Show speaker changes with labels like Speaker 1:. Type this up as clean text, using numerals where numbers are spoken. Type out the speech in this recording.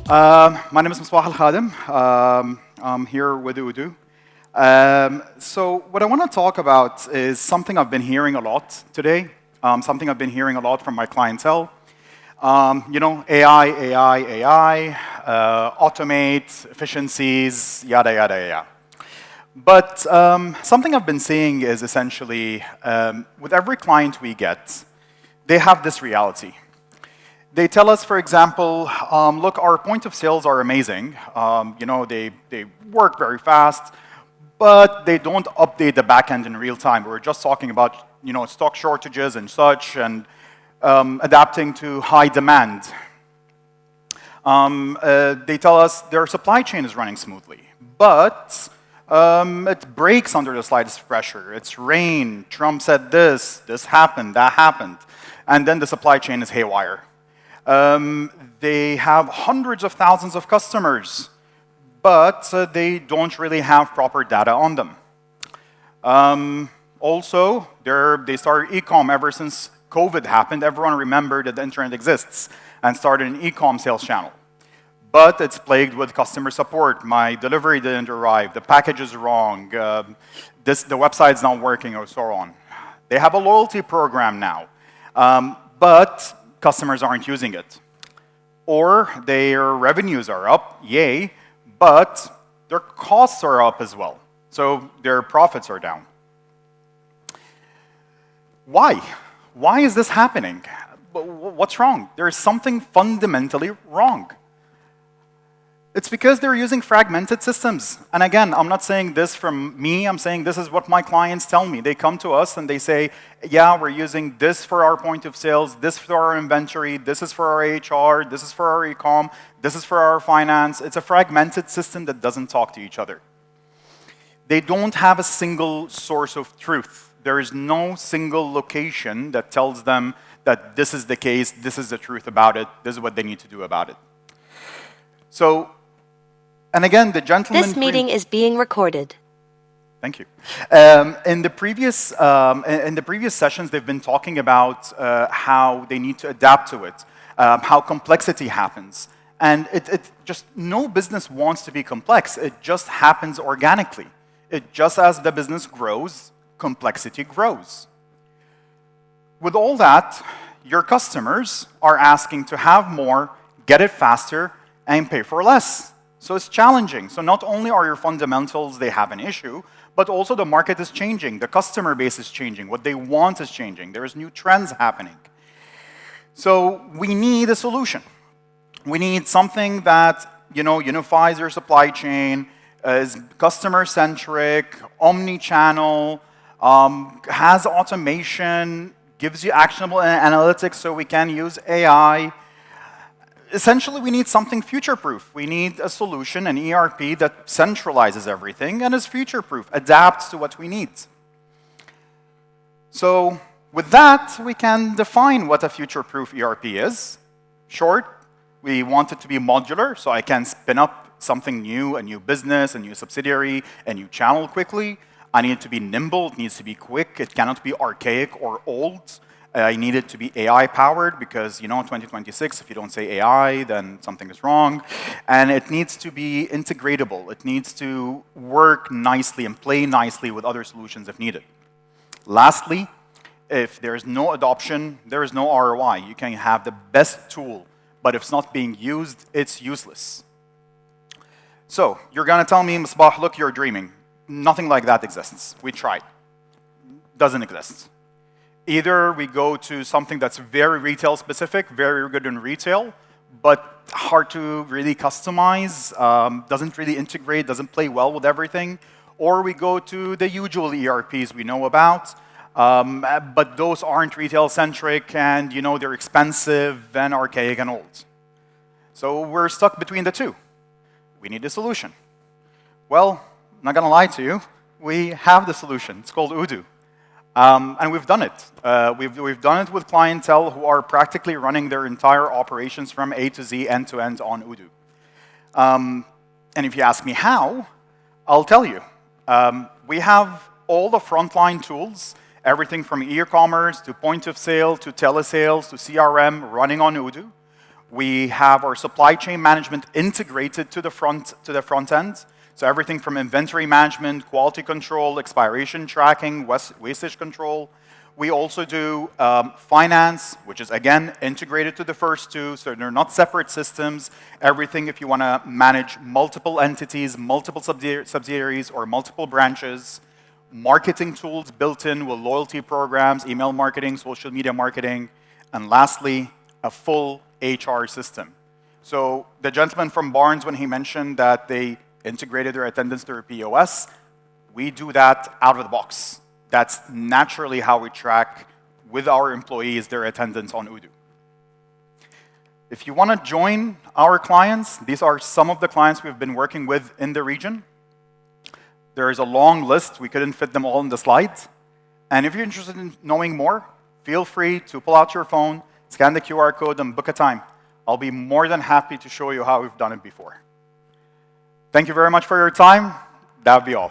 Speaker 1: My name is Misbah Al Khadem. I'm here with Odoo. So what I want to talk about is something I've been hearing a lot today, something I've been hearing a lot from my clientele. AI, automate, efficiencies, yada, yada, yada. But something I've been seeing is essentially, with every client we get, they have this reality. They tell us, for example, look, our point of sales are amazing. They work very fast, but they don't update the backend in real time. We were just talking about, stock shortages and such, and adapting to high demand. They tell us their supply chain is running smoothly, but it breaks under the slightest pressure. It's rain, Trump said this happened, that happened, and then the supply chain is haywire. They have hundreds of thousands of customers, but they don't really have proper data on them. Also, they started e-com ever since COVID happened. Everyone remembered that the internet exists and started an e-com sales channel. But it's plagued with customer support. My delivery didn't arrive. The package is wrong. The website's not working, or so on. They have a loyalty program now, but customers aren't using it. Or their revenues are up, yay, but their costs are up as well. So their profits are down. Why? Why is this happening? What's wrong? There is something fundamentally wrong. It's because they're using fragmented systems. And again, I'm not saying this from me, I'm saying this is what my clients tell me. They come to us and they say, yeah, we're using this for our point of sales, this for our inventory, this is for our HR, this is for our e-com, this is for our finance. It's a fragmented system that doesn't talk to each other. They don't have a single source of truth. There is no single location that tells them that this is the case, this is the truth about it, this is what they need to do about it. So, and again, the gentleman...
Speaker 2: This meeting is being recorded.
Speaker 1: Thank you. In the previous sessions, they've been talking about how they need to adapt to it, how complexity happens. And no business wants to be complex. It just happens organically. Just as the business grows, complexity grows. With all that, your customers are asking to have more, get it faster, and pay for less. So it's challenging. So not only are your fundamentals, they have an issue, but also the market is changing. The customer base is changing. What they want is changing. There's new trends happening. So we need a solution. We need something that unifies your supply chain, is customer-centric, omni-channel, has automation, gives you actionable analytics so we can use AI. Essentially, we need something future-proof. We need a solution, an ERP that centralizes everything and is future-proof, adapts to what we need. So with that, we can define what a future-proof ERP is. Short, we want it to be modular, so I can spin up something new, a new business, a new subsidiary, a new channel quickly. I need it to be nimble, it needs to be quick, it cannot be archaic or old. I need it to be AI-powered because, 2026, if you don't say AI, then something is wrong. And it needs to be integratable. It needs to work nicely and play nicely with other solutions if needed. Lastly, if there is no adoption, there is no ROI. You can have the best tool, but if it's not being used, it's useless. So you're going to tell me, Misbah, look, you're dreaming. Nothing like that exists. We tried. Doesn't exist. Either we go to something that's very retail specific, very good in retail, but hard to really customize, doesn't really integrate, doesn't play well with everything, or we go to the usual ERPs we know about, but those aren't retail centric and they're expensive and archaic and old. So we're stuck between the two. We need a solution. Well, I'm not gonna lie to you, we have the solution. It's called Odoo. And we've done it. We've done it with clientele who are practically running their entire operations from A to Z, end to end on Odoo. And if you ask me how, I'll tell you. We have all the frontline tools, everything from e-commerce to point of sale to telesales to CRM running on Odoo. We have our supply chain management integrated to the front end. So everything from inventory management, quality control, expiration tracking, wastage control. We also do finance, which is, again, integrated to the first two, so they're not separate systems. Everything if you want to manage multiple entities, multiple subsidiaries, or multiple branches. Marketing tools built in with loyalty programs, email marketing, social media marketing. And lastly, a full HR system. So the gentleman from Barnes, when he mentioned that they integrated their attendance through POS, we do that out of the box. That's naturally how we track with our employees their attendance on Odoo. If you want to join our clients, these are some of the clients we've been working with in the region. There is a long list. We couldn't fit them all in the slides. And if you're interested in knowing more, feel free to pull out your phone, scan the QR code, and book a time. I'll be more than happy to show you how we've done it before. Thank you very much for your time. That would be all.